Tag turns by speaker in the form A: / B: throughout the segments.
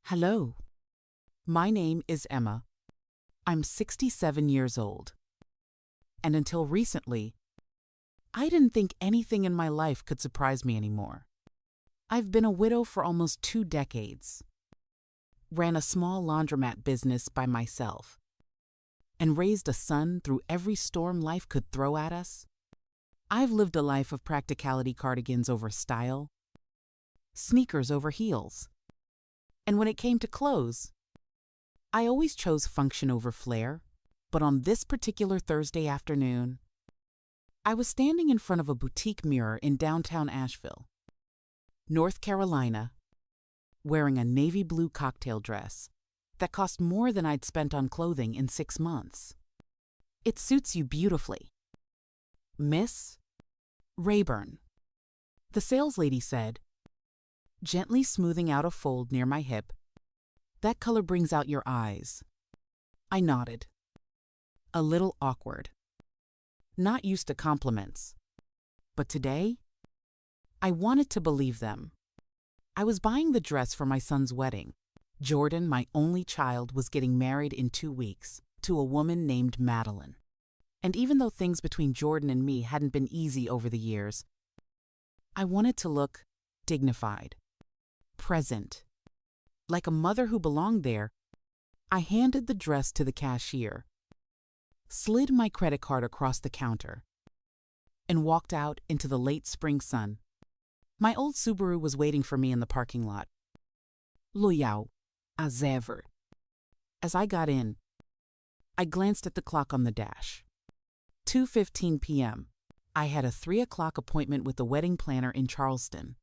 A: Hello, my name is Emma. I'm 67 years old. And until recently, I didn't think anything in my life could surprise me anymore. I've been a widow for almost 2 decades, ran a small laundromat business by myself, and raised a son through every storm life could throw at us. I've lived a life of practicality: cardigans over style, sneakers over heels. And when it came to clothes, I always chose function over flair. But on this particular Thursday afternoon, I was standing in front of a boutique mirror in downtown Asheville, North Carolina, wearing a navy blue cocktail dress that cost more than I'd spent on clothing in 6 months. "It suits you beautifully, Miss Rayburn," the saleslady said, gently smoothing out a fold near my hip. "That color brings out your eyes." I nodded, a little awkward, not used to compliments. But today, I wanted to believe them. I was buying the dress for my son's wedding. Jordan, my only child, was getting married in 2 weeks to a woman named Madeline. And even though things between Jordan and me hadn't been easy over the years, I wanted to look dignified, present, like a mother who belonged there. I handed the dress to the cashier, slid my credit card across the counter, and walked out into the late spring sun. My old Subaru was waiting for me in the parking lot. Loyal as ever. As I got in, I glanced at the clock on the dash. 2:15 p.m. I had a 3 o'clock appointment with the wedding planner in Charleston.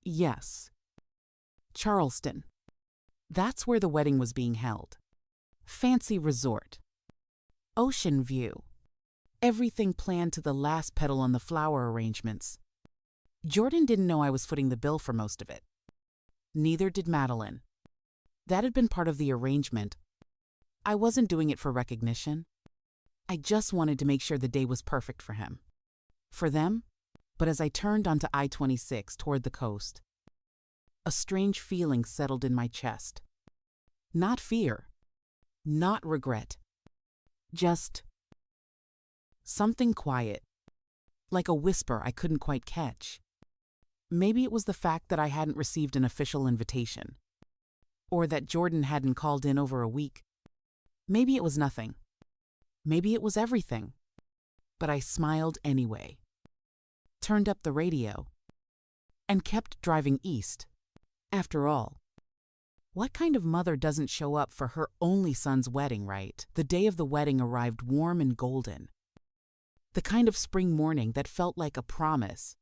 A: Yes, Charleston. That's where the wedding was being held. Fancy resort. Ocean view. Everything planned to the last petal on the flower arrangements. Jordan didn't know I was footing the bill for most of it. Neither did Madeline. That had been part of the arrangement. I wasn't doing it for recognition. I just wanted to make sure the day was perfect for him. For them. But as I turned onto I-26 toward the coast, a strange feeling settled in my chest. Not fear, not regret, just something quiet, like a whisper I couldn't quite catch. Maybe it was the fact that I hadn't received an official invitation, or that Jordan hadn't called in over a week. Maybe it was nothing. Maybe it was everything. But I smiled anyway, turned up the radio, and kept driving east. After all, what kind of mother doesn't show up for her only son's wedding, right? The day of the wedding arrived warm and golden. The kind of spring morning that felt like a promise.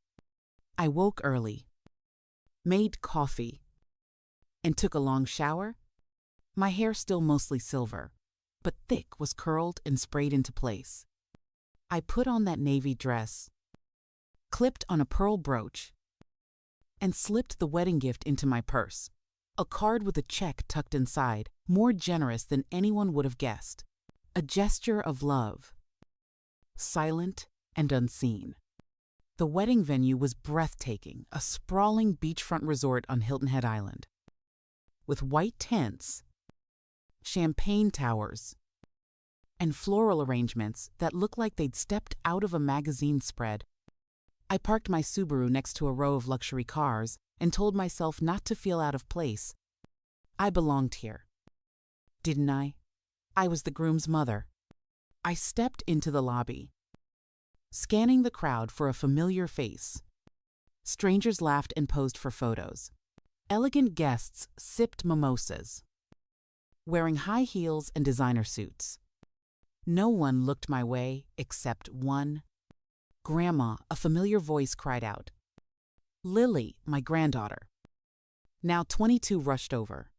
A: I woke early, made coffee, and took a long shower. My hair still mostly silver, but thick, was curled and sprayed into place. I put on that navy dress, clipped on a pearl brooch, and slipped the wedding gift into my purse. A card with a check tucked inside, more generous than anyone would have guessed. A gesture of love, silent and unseen. The wedding venue was breathtaking, a sprawling beachfront resort on Hilton Head Island, with white tents, champagne towers, and floral arrangements that looked like they'd stepped out of a magazine spread. I parked my Subaru next to a row of luxury cars and told myself not to feel out of place. I belonged here. Didn't I? I was the groom's mother. I stepped into the lobby, scanning the crowd for a familiar face. Strangers laughed and posed for photos. Elegant guests sipped mimosas, wearing high heels and designer suits. No one looked my way except one. Grandma, a familiar voice cried out. Lily, my granddaughter, now 22, rushed over,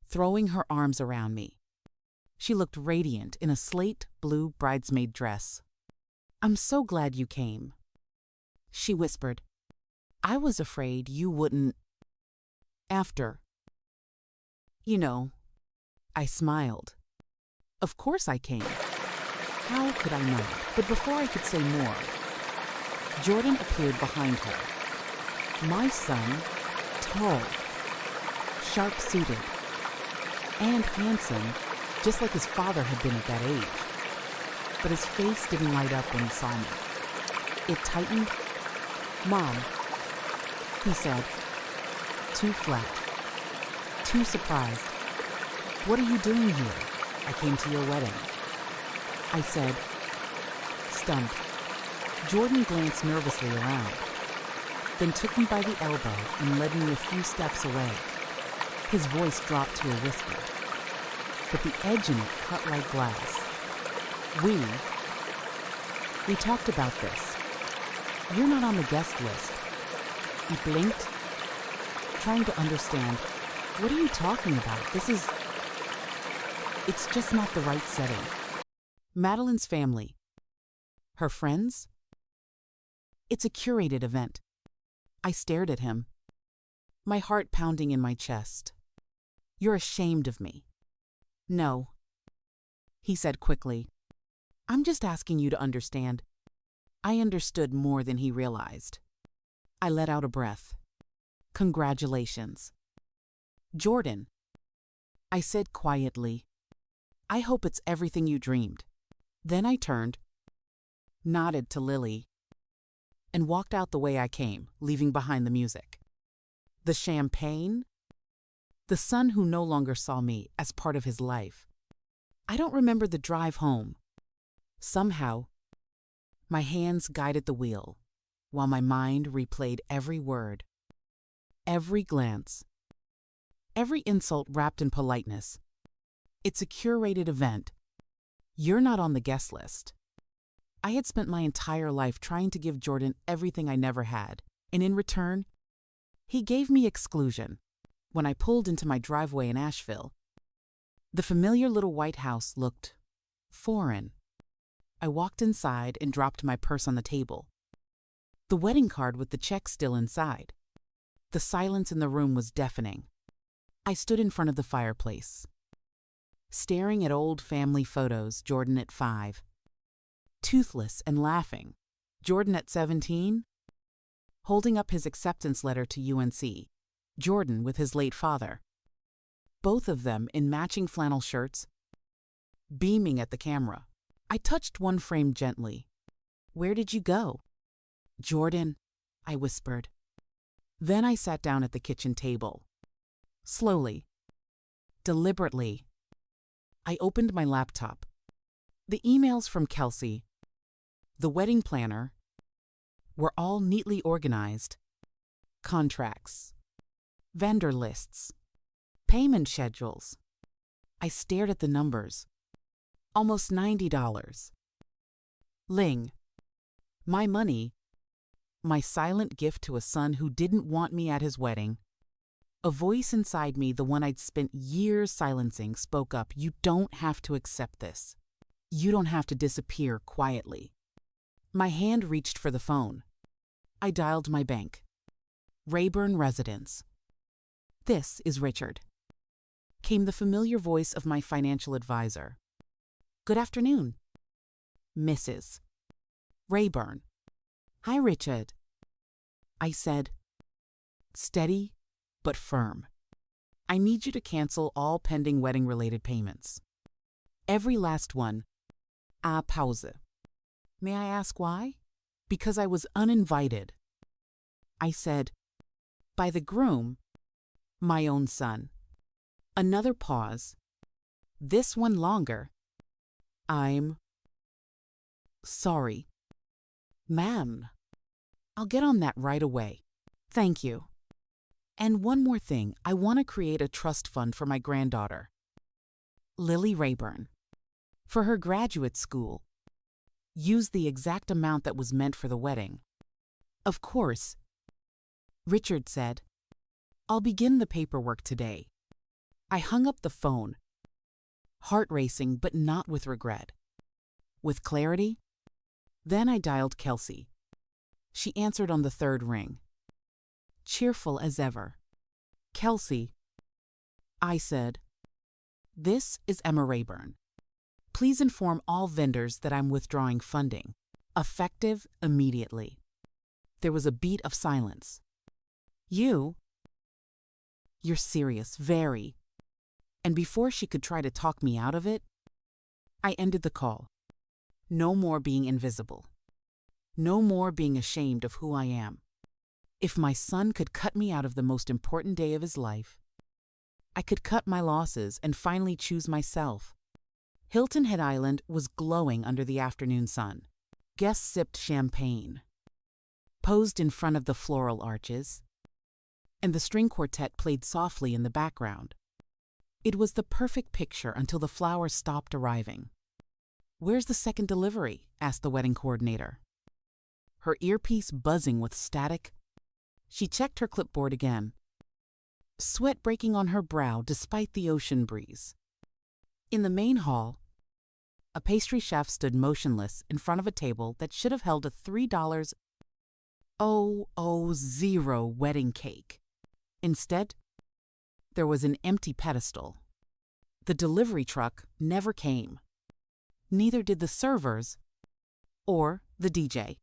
A: throwing her arms around me. She looked radiant in a slate blue bridesmaid dress. "I'm so glad you came," she whispered. "I was afraid you wouldn't. After. You know." I smiled. Of course I came. How could I not? But before I could say more, Jordan appeared behind her. My son, tall, sharp-suited, and handsome, just like his father had been at that age. But his face didn't light up when he saw me. It tightened. "Mom," he said, too flat, too surprised. "What are you doing here? I came to your wedding." I said, stunned. Jordan glanced nervously around, then took me by the elbow and led me a few steps away. His voice dropped to a whisper, but the edge in it cut like glass. We talked about this. You're not on the guest list." He blinked, trying to understand. "What are you talking about? It's just not the right setting." Madeline's family. Her friends? It's a curated event. I stared at him, my heart pounding in my chest. "You're ashamed of me." "No," he said quickly. "I'm just asking you to understand." I understood more than he realized. I let out a breath. "Congratulations." "Jordan," I said quietly, "I hope it's everything you dreamed." Then I turned, nodded to Lily, and walked out the way I came, leaving behind the music, the champagne, the son who no longer saw me as part of his life. I don't remember the drive home. Somehow, my hands guided the wheel, while my mind replayed every word, every glance, every insult wrapped in politeness. It's a curated event. You're not on the guest list. I had spent my entire life trying to give Jordan everything I never had, and in return, he gave me exclusion. When I pulled into my driveway in Asheville, the familiar little white house looked foreign. I walked inside and dropped my purse on the table, the wedding card with the check still inside. The silence in the room was deafening. I stood in front of the fireplace, staring at old family photos, Jordan at 5, toothless and laughing, Jordan at 17, holding up his acceptance letter to UNC, Jordan with his late father, both of them in matching flannel shirts, beaming at the camera. I touched one frame gently. "Where did you go?" "Jordan," I whispered. Then I sat down at the kitchen table. Slowly, deliberately, I opened my laptop. The emails from Kelsey, the wedding planner, were all neatly organized. Contracts, vendor lists, payment schedules. I stared at the numbers. Almost $90. Ling. My money. My silent gift to a son who didn't want me at his wedding. A voice inside me, the one I'd spent years silencing, spoke up. "You don't have to accept this. You don't have to disappear quietly." My hand reached for the phone. I dialed my bank. Rayburn Residence. "This is Richard," came the familiar voice of my financial advisor. "Good afternoon, Mrs. Rayburn." "Hi, Richard," I said, steady but firm. "I need you to cancel all pending wedding-related payments. Every last one. A pause. May I ask why?" "Because I was uninvited," I said, "by the groom, my own son." Another pause. This one longer. "I'm sorry." "Ma'am, I'll get on that right away. Thank you. And one more thing, I want to create a trust fund for my granddaughter, Lily Rayburn, for her graduate school. Use the exact amount that was meant for the wedding." "Of course," Richard said. "I'll begin the paperwork today." I hung up the phone, heart racing but not with regret. With clarity. Then I dialed Kelsey. She answered on the third ring, cheerful as ever. "Kelsey," I said, "this is Emma Rayburn. Please inform all vendors that I'm withdrawing funding, effective immediately." There was a beat of silence. "You?" You're serious, very. And before she could try to talk me out of it, I ended the call. No more being invisible. No more being ashamed of who I am. If my son could cut me out of the most important day of his life, I could cut my losses and finally choose myself. Hilton Head Island was glowing under the afternoon sun. Guests sipped champagne, posed in front of the floral arches, and the string quartet played softly in the background. It was the perfect picture until the flowers stopped arriving. "Where's the second delivery?" asked the wedding coordinator. Her earpiece buzzing with static, she checked her clipboard again, sweat breaking on her brow despite the ocean breeze. In the main hall, a pastry chef stood motionless in front of a table that should have held a $3.000 wedding cake. Instead, there was an empty pedestal. The delivery truck never came. Neither did the servers, or the DJ,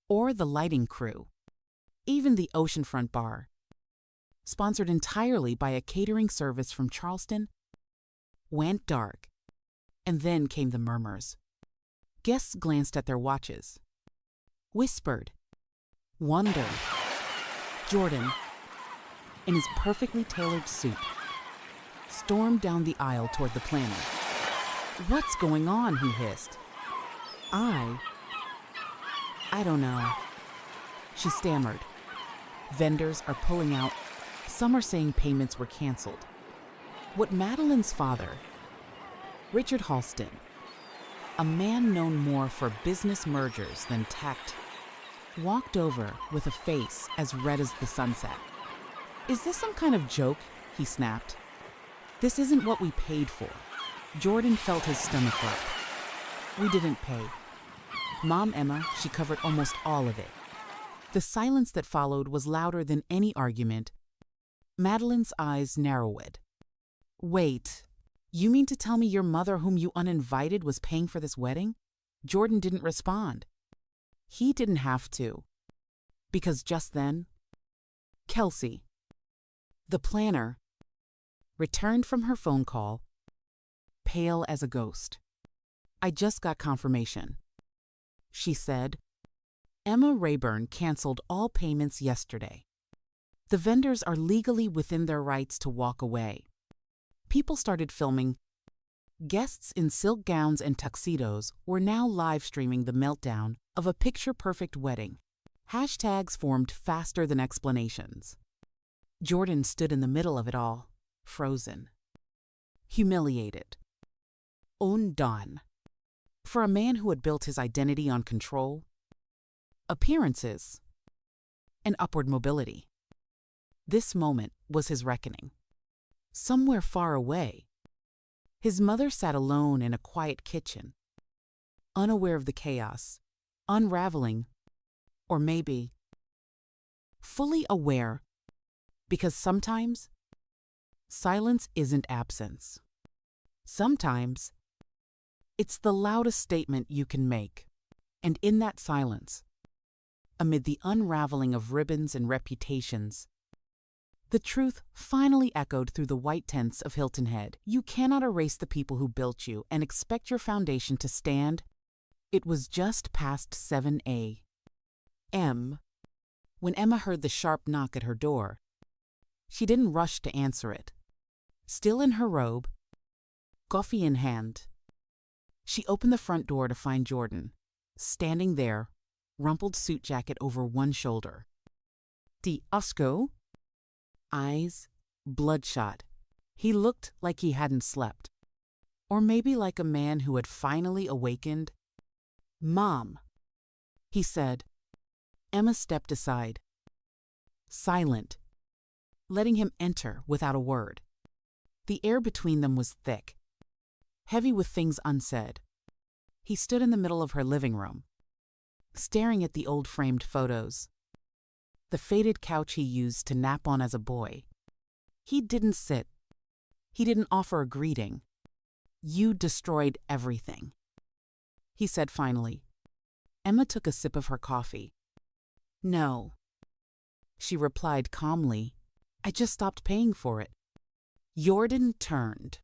A: or the lighting crew. Even the oceanfront bar, sponsored entirely by a catering service from Charleston, went dark. And then came the murmurs. Guests glanced at their watches, whispered, wondered. Jordan, in his perfectly tailored suit, stormed down the aisle toward the planner. "What's going on?" he hissed. I don't know," she stammered. "Vendors are pulling out. Some are saying payments were canceled." What Madeline's father, Richard Halston, a man known more for business mergers than tact, walked over with a face as red as the sunset. "Is this some kind of joke?" he snapped. "This isn't what we paid for." Jordan felt his stomach rumble. "We didn't pay." Mom Emma, she covered almost all of it. The silence that followed was louder than any argument. Madeline's eyes narrowed. "Wait, you mean to tell me your mother, whom you uninvited, was paying for this wedding?" Jordan didn't respond. He didn't have to. Because just then, Kelsey, the planner, returned from her phone call, pale as a ghost. "I just got confirmation," she said. "Emma Rayburn canceled all payments yesterday. The vendors are legally within their rights to walk away." People started filming. Guests in silk gowns and tuxedos were now live streaming the meltdown of a picture-perfect wedding. Hashtags formed faster than explanations. Jordan stood in the middle of it all, frozen, humiliated, undone. For a man who had built his identity on control, appearances, and upward mobility, this moment was his reckoning. Somewhere far away, his mother sat alone in a quiet kitchen, unaware of the chaos, unraveling, or maybe fully aware, because sometimes silence isn't absence. Sometimes it's the loudest statement you can make. And in that silence, amid the unraveling of ribbons and reputations, the truth finally echoed through the white tents of Hilton Head. You cannot erase the people who built you and expect your foundation to stand. It was just past 7 a.m. when Emma heard the sharp knock at her door. She didn't rush to answer it. Still in her robe, coffee in hand, she opened the front door to find Jordan, standing there, rumpled suit jacket over one shoulder. "The Osco?" Eyes bloodshot. He looked like he hadn't slept. Or maybe like a man who had finally awakened. "Mom," he said. Emma stepped aside, silent, letting him enter without a word. The air between them was thick, heavy with things unsaid. He stood in the middle of her living room, staring at the old framed photos, the faded couch he used to nap on as a boy. He didn't sit. He didn't offer a greeting. "You destroyed everything," he said finally. Emma took a sip of her coffee. "No," she replied calmly, I just stopped paying for it. Jordan turned,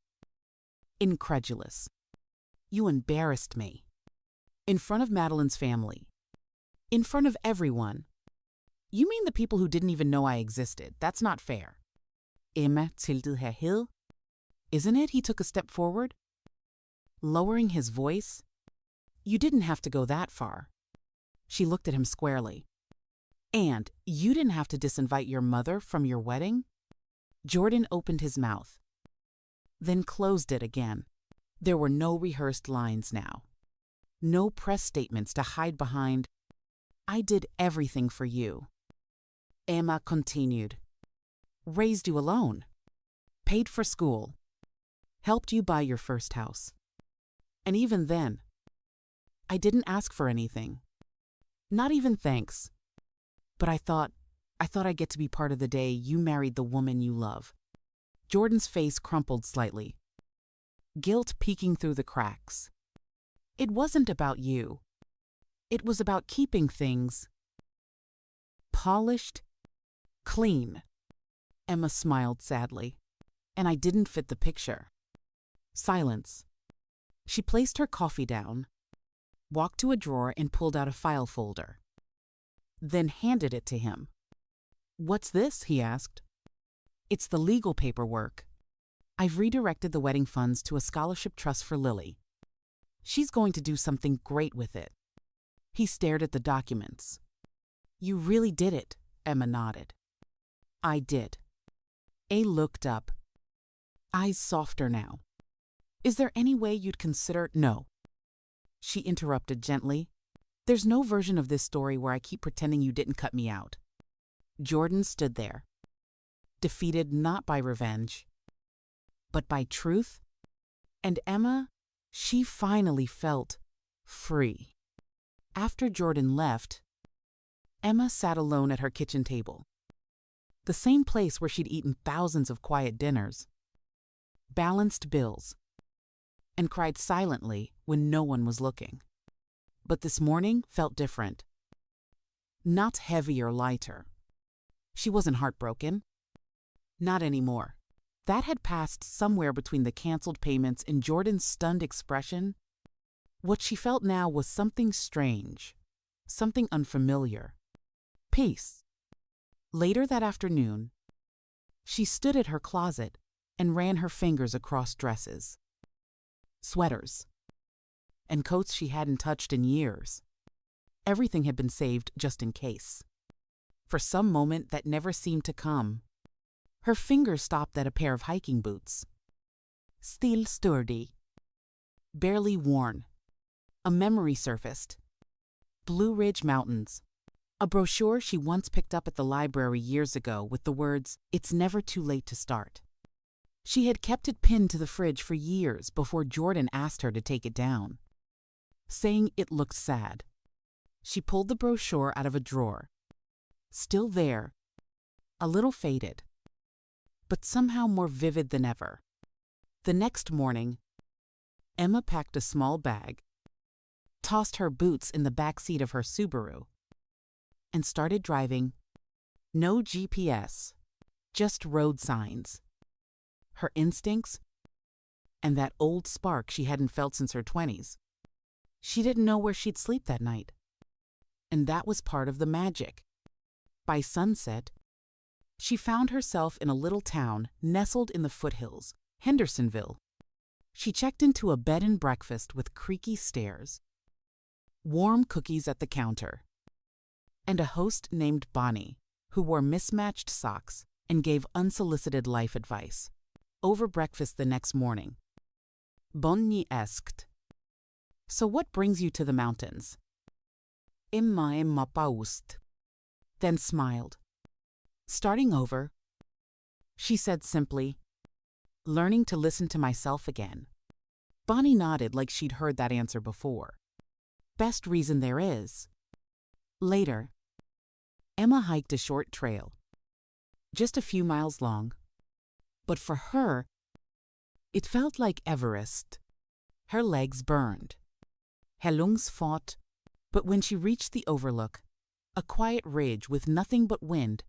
A: incredulous. You embarrassed me. In front of Madeline's family. In front of everyone. You mean the people who didn't even know I existed? That's not fair. Emma tilted her head. Isn't it? He took a step forward, lowering his voice. You didn't have to go that far. She looked at him squarely. And you didn't have to disinvite your mother from your wedding? Jordan opened his mouth, then closed it again. There were no rehearsed lines now. No press statements to hide behind. I did everything for you. Emma continued. Raised you alone. Paid for school. Helped you buy your first house. And even then, I didn't ask for anything. Not even thanks. But I thought I'd get to be part of the day you married the woman you love. Jordan's face crumpled slightly, guilt peeking through the cracks. It wasn't about you. It was about keeping things polished, clean. Emma smiled sadly. And I didn't fit the picture. Silence. She placed her coffee down, walked to a drawer and pulled out a file folder, then handed it to him. What's this? He asked. It's the legal paperwork. I've redirected the wedding funds to a scholarship trust for Lily. She's going to do something great with it. He stared at the documents. You really did it, Emma nodded. I did. A looked up, eyes softer now. Is there any way you'd consider— No. She interrupted gently. There's no version of this story where I keep pretending you didn't cut me out. Jordan stood there, defeated not by revenge, but by truth. And Emma, she finally felt free. After Jordan left, Emma sat alone at her kitchen table, the same place where she'd eaten thousands of quiet dinners, balanced bills, and cried silently when no one was looking. But this morning felt different. Not heavy or lighter. She wasn't heartbroken. Not anymore. That had passed somewhere between the canceled payments and Jordan's stunned expression. What she felt now was something strange, something unfamiliar. Peace. Later that afternoon, she stood at her closet and ran her fingers across dresses, sweaters, and coats she hadn't touched in years. Everything had been saved just in case. For some moment that never seemed to come, her fingers stopped at a pair of hiking boots. Still sturdy, barely worn. A memory surfaced. Blue Ridge Mountains. A brochure she once picked up at the library years ago with the words, "It's never too late to start." She had kept it pinned to the fridge for years before Jordan asked her to take it down, saying it looked sad. She pulled the brochure out of a drawer. Still there, a little faded, but somehow more vivid than ever. The next morning, Emma packed a small bag, tossed her boots in the back seat of her Subaru, and started driving. No GPS, just road signs. Her instincts, and that old spark she hadn't felt since her 20s. She didn't know where she'd sleep that night. And that was part of the magic. By sunset, she found herself in a little town nestled in the foothills, Hendersonville. She checked into a bed and breakfast with creaky stairs, warm cookies at the counter, and a host named Bonnie, who wore mismatched socks and gave unsolicited life advice. Over breakfast the next morning, Bonnie asked, "So what brings you to the mountains?" Emma paused, then smiled. Starting over, she said simply, "Learning to listen to myself again." Bonnie nodded like she'd heard that answer before. Best reason there is. Later, Emma hiked a short trail, just a few miles long. But for her, it felt like Everest. Her legs burned. Her lungs fought. But when she reached the overlook, a quiet ridge with nothing but wind,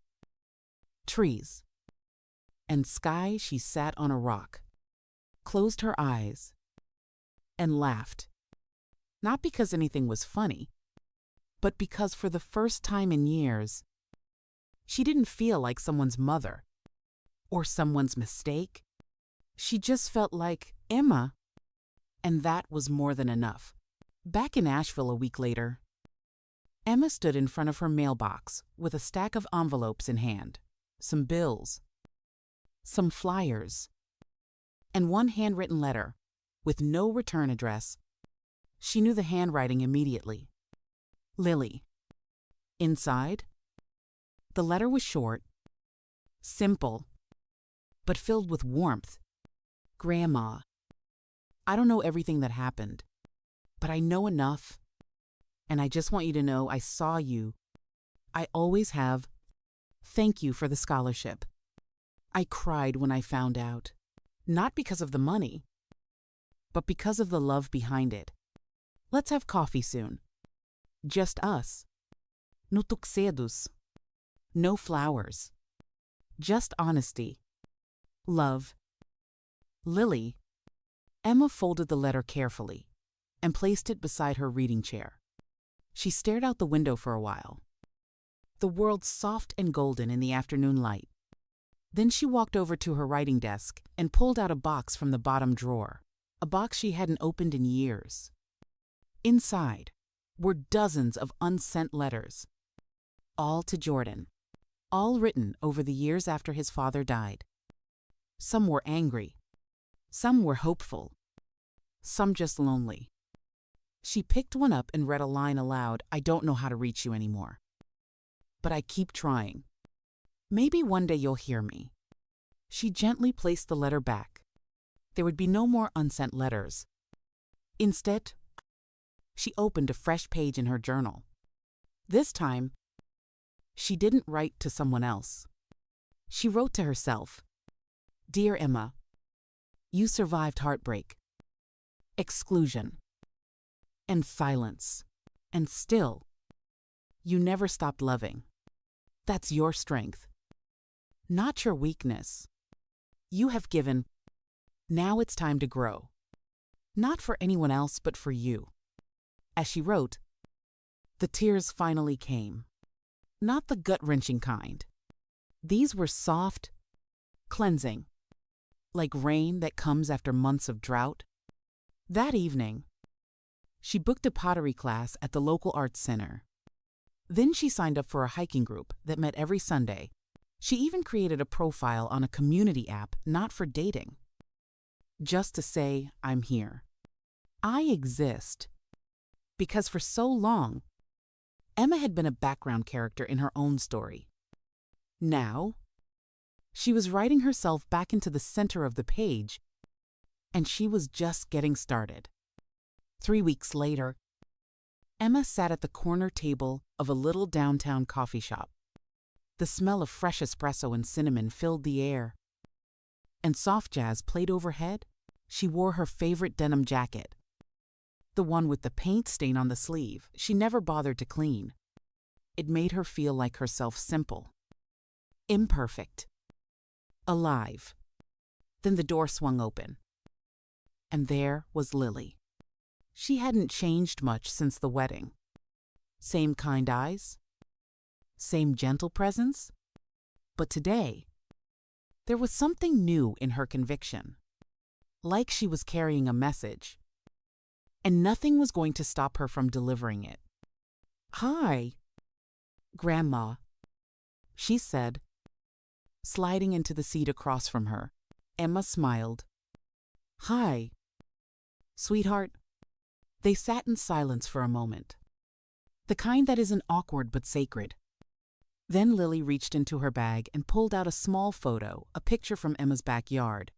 A: trees, and sky she sat on a rock, closed her eyes, and laughed. Not because anything was funny, but because for the first time in years, she didn't feel like someone's mother or someone's mistake. She just felt like Emma, and that was more than enough. Back in Asheville a week later, Emma stood in front of her mailbox with a stack of envelopes in hand, some bills, some flyers, and one handwritten letter with no return address. She knew the handwriting immediately. Lily. Inside, the letter was short, simple, but filled with warmth. Grandma, I don't know everything that happened, but I know enough, and I just want you to know I saw you. I always have. Thank you for the scholarship. I cried when I found out, not because of the money, but because of the love behind it. Let's have coffee soon. Just us. No tuxedos. No flowers. Just honesty. Love. Lily. Emma folded the letter carefully and placed it beside her reading chair. She stared out the window for a while, the world soft and golden in the afternoon light. Then she walked over to her writing desk and pulled out a box from the bottom drawer, a box she hadn't opened in years. Inside were dozens of unsent letters, all to Jordan, all written over the years after his father died. Some were angry, some were hopeful, some just lonely. She picked one up and read a line aloud. I don't know how to reach you anymore, but I keep trying. Maybe one day you'll hear me. She gently placed the letter back. There would be no more unsent letters. Instead, she opened a fresh page in her journal. This time, she didn't write to someone else. She wrote to herself. Dear Emma, you survived heartbreak, exclusion, and silence, and still, you never stopped loving. That's your strength, not your weakness. You have given. Now it's time to grow. Not for anyone else, but for you. As she wrote, the tears finally came. Not the gut-wrenching kind. These were soft, cleansing, like rain that comes after months of drought. That evening, she booked a pottery class at the local arts center. Then she signed up for a hiking group that met every Sunday. She even created a profile on a community app, not for dating, just to say, I'm here. I exist. Because for so long, Emma had been a background character in her own story. Now, she was writing herself back into the center of the page, and she was just getting started. 3 weeks later, Emma sat at the corner table of a little downtown coffee shop. The smell of fresh espresso and cinnamon filled the air, and soft jazz played overhead. She wore her favorite denim jacket, the one with the paint stain on the sleeve she never bothered to clean. It made her feel like herself, simple, imperfect, alive. Then the door swung open, and there was Lily. She hadn't changed much since the wedding. Same kind eyes, same gentle presence. But today, there was something new in her conviction, like she was carrying a message, and nothing was going to stop her from delivering it. Hi, Grandma, she said, sliding into the seat across from her. Emma smiled. Hi, sweetheart. They sat in silence for a moment, the kind that isn't awkward but sacred. Then Lily reached into her bag and pulled out a small photo, a picture from Emma's backyard.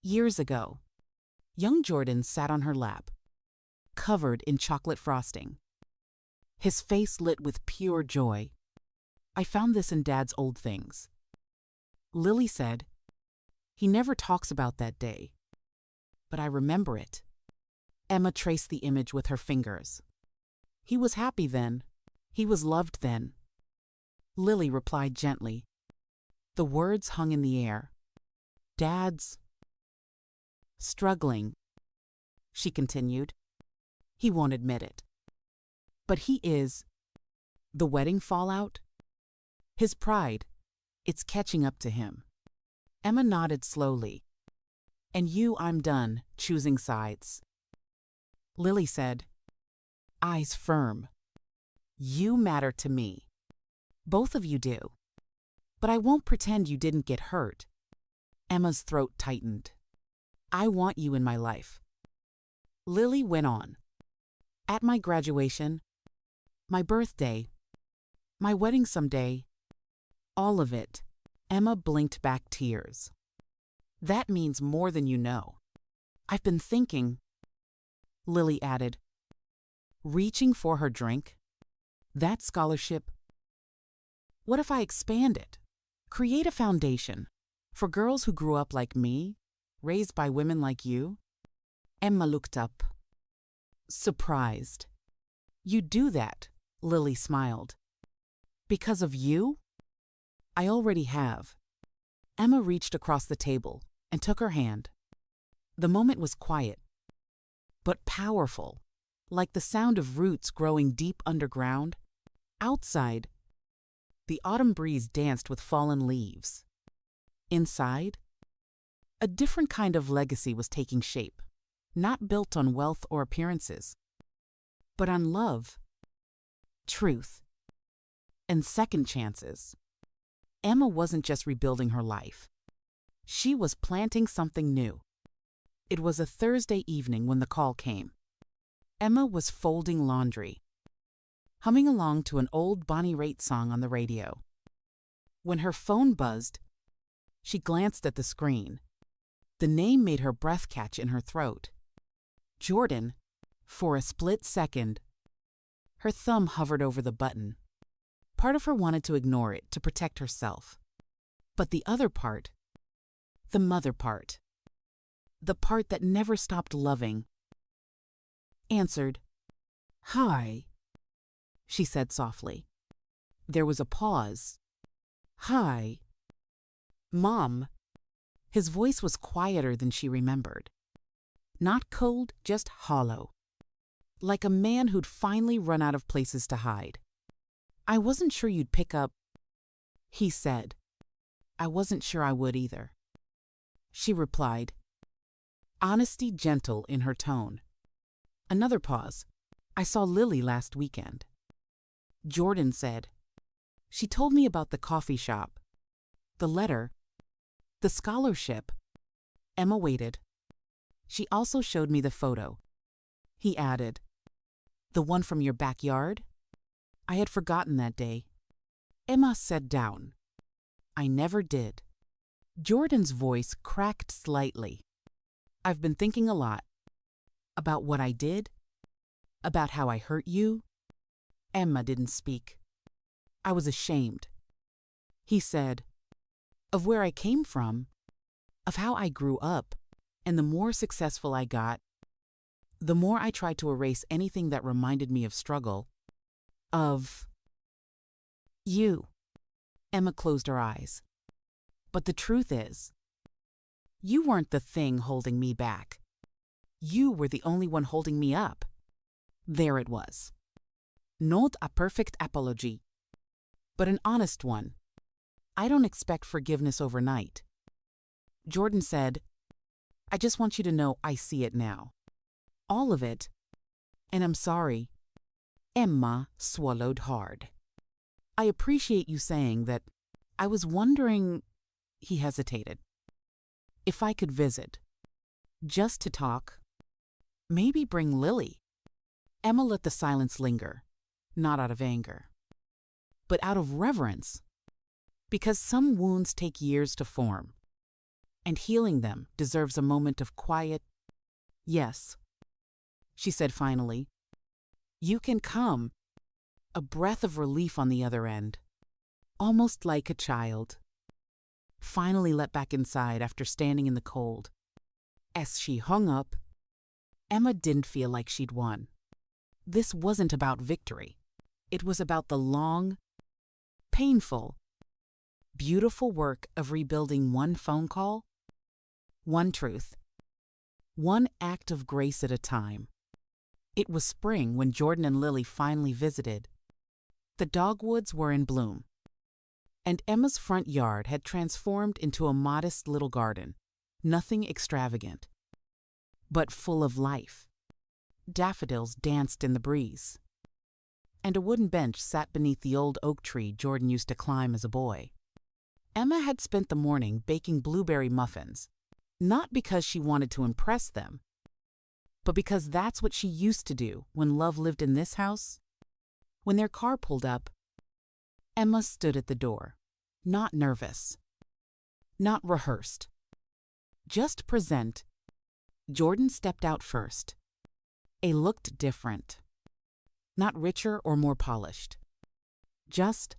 A: Years ago, young Jordan sat on her lap, covered in chocolate frosting, his face lit with pure joy. I found this in Dad's old things. Lily said, he never talks about that day, but I remember it. Emma traced the image with her fingers. He was happy then. He was loved then. Lily replied gently, The words hung in the air. Dad's struggling, she continued. He won't admit it. But he is. The wedding fallout? His pride, it's catching up to him. Emma nodded slowly. And you, I'm done choosing sides. Lily said, eyes firm. You matter to me. Both of you do. But I won't pretend you didn't get hurt. Emma's throat tightened. I want you in my life. Lily went on. At my graduation, my birthday, my wedding someday, all of it. Emma blinked back tears. That means more than you know. I've been thinking, Lily added, reaching for her drink. That scholarship. What if I expand it? Create a foundation for girls who grew up like me, raised by women like you? Emma looked up, surprised. You do that, Lily smiled. Because of you? I already have. Emma reached across the table and took her hand. The moment was quiet, but powerful, like the sound of roots growing deep underground. Outside, the autumn breeze danced with fallen leaves. Inside, a different kind of legacy was taking shape, not built on wealth or appearances, but on love, truth, and second chances. Emma wasn't just rebuilding her life. She was planting something new. It was a Thursday evening when the call came. Emma was folding laundry, humming along to an old Bonnie Raitt song on the radio. When her phone buzzed, she glanced at the screen. The name made her breath catch in her throat. Jordan. For a split second, her thumb hovered over the button. Part of her wanted to ignore it to protect herself. But the other part, the mother part, the part that never stopped loving, answered. Hi, she said softly. There was a pause. Hi. Mom. His voice was quieter than she remembered. Not cold, just hollow. Like a man who'd finally run out of places to hide. I wasn't sure you'd pick up, he said. I wasn't sure I would either. She replied, honesty gentle in her tone. Another pause. I saw Lily last weekend. Jordan said. She told me about the coffee shop, the letter, the scholarship. Emma waited. She also showed me the photo. He added, the one from your backyard? I had forgotten that day. Emma sat down. I never did. Jordan's voice cracked slightly. I've been thinking a lot. About what I did. About how I hurt you. Emma didn't speak. I was ashamed. He said, of where I came from, of how I grew up, and the more successful I got, the more I tried to erase anything that reminded me of struggle, of you. Emma closed her eyes. But the truth is, you weren't the thing holding me back. You were the only one holding me up. There it was. Not a perfect apology, but an honest one. I don't expect forgiveness overnight. Jordan said, I just want you to know I see it now. All of it. And I'm sorry. Emma swallowed hard. I appreciate you saying that. I was wondering, he hesitated, if I could visit. Just to talk. Maybe bring Lily. Emma let the silence linger, not out of anger, but out of reverence. Because some wounds take years to form, and healing them deserves a moment of quiet. Yes, she said finally. You can come. A breath of relief on the other end, almost like a child. Finally let back inside after standing in the cold. As she hung up, Emma didn't feel like she'd won. This wasn't about victory. It was about the long, painful, beautiful work of rebuilding one phone call, one truth, one act of grace at a time. It was spring when Jordan and Lily finally visited. The dogwoods were in bloom, and Emma's front yard had transformed into a modest little garden, nothing extravagant, but full of life. Daffodils danced in the breeze, and a wooden bench sat beneath the old oak tree Jordan used to climb as a boy. Emma had spent the morning baking blueberry muffins, not because she wanted to impress them, but because that's what she used to do when love lived in this house. When their car pulled up, Emma stood at the door, not nervous, not rehearsed, just present. Jordan stepped out first. He looked different, not richer or more polished, just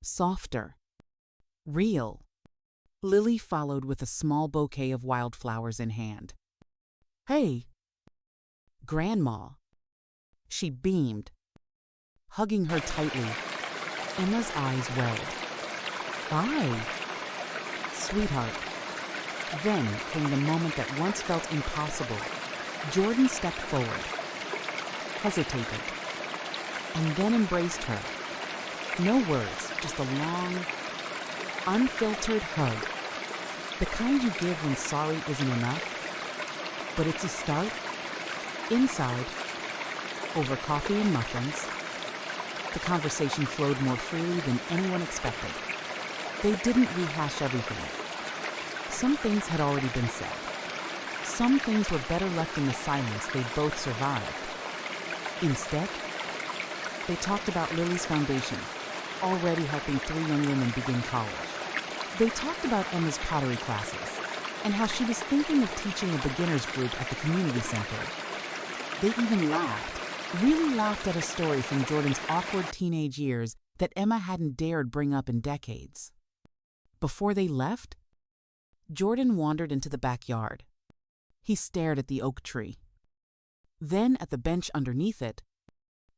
A: softer, real. Lily followed with a small bouquet of wildflowers in hand. "Hey, Grandma." She beamed, hugging her tightly. Emma's eyes welled. "Hi, sweetheart." Then came the moment that once felt impossible. Jordan stepped forward, hesitated, and then embraced her. No words, just a long, unfiltered hug. The kind you give when sorry isn't enough, but it's a start. Inside, over coffee and muffins, the conversation flowed more freely than anyone expected. They didn't rehash everything. Some things had already been said. Some things were better left in the silence they'd both survived. Instead, they talked about Lily's foundation, already helping 3 young women begin college. They talked about Emma's pottery classes and how she was thinking of teaching a beginner's group at the community center. They even laughed, really laughed at a story from Jordan's awkward teenage years that Emma hadn't dared bring up in decades. Before they left, Jordan wandered into the backyard. He stared at the oak tree. Then at the bench underneath it,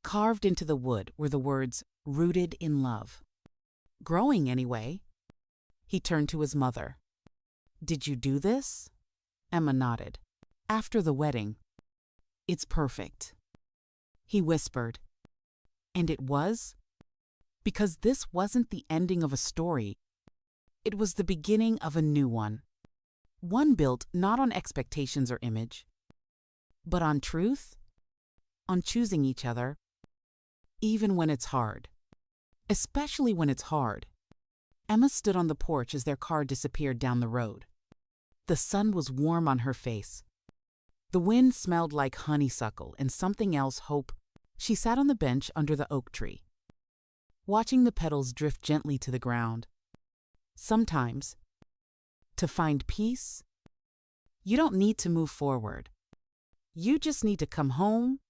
A: carved into the wood were the words, "Rooted in love." "Growing, anyway." He turned to his mother. "Did you do this?" Emma nodded. "After the wedding." "It's perfect," he whispered. And it was, because this wasn't the ending of a story. It was the beginning of a new one. One built not on expectations or image, but on truth, on choosing each other, even when it's hard. Especially when it's hard. Emma stood on the porch as their car disappeared down the road. The sun was warm on her face. The wind smelled like honeysuckle and something else, hope. She sat on the bench under the oak tree, watching the petals drift gently to the ground. Sometimes, to find peace, you don't need to move forward. You just need to come home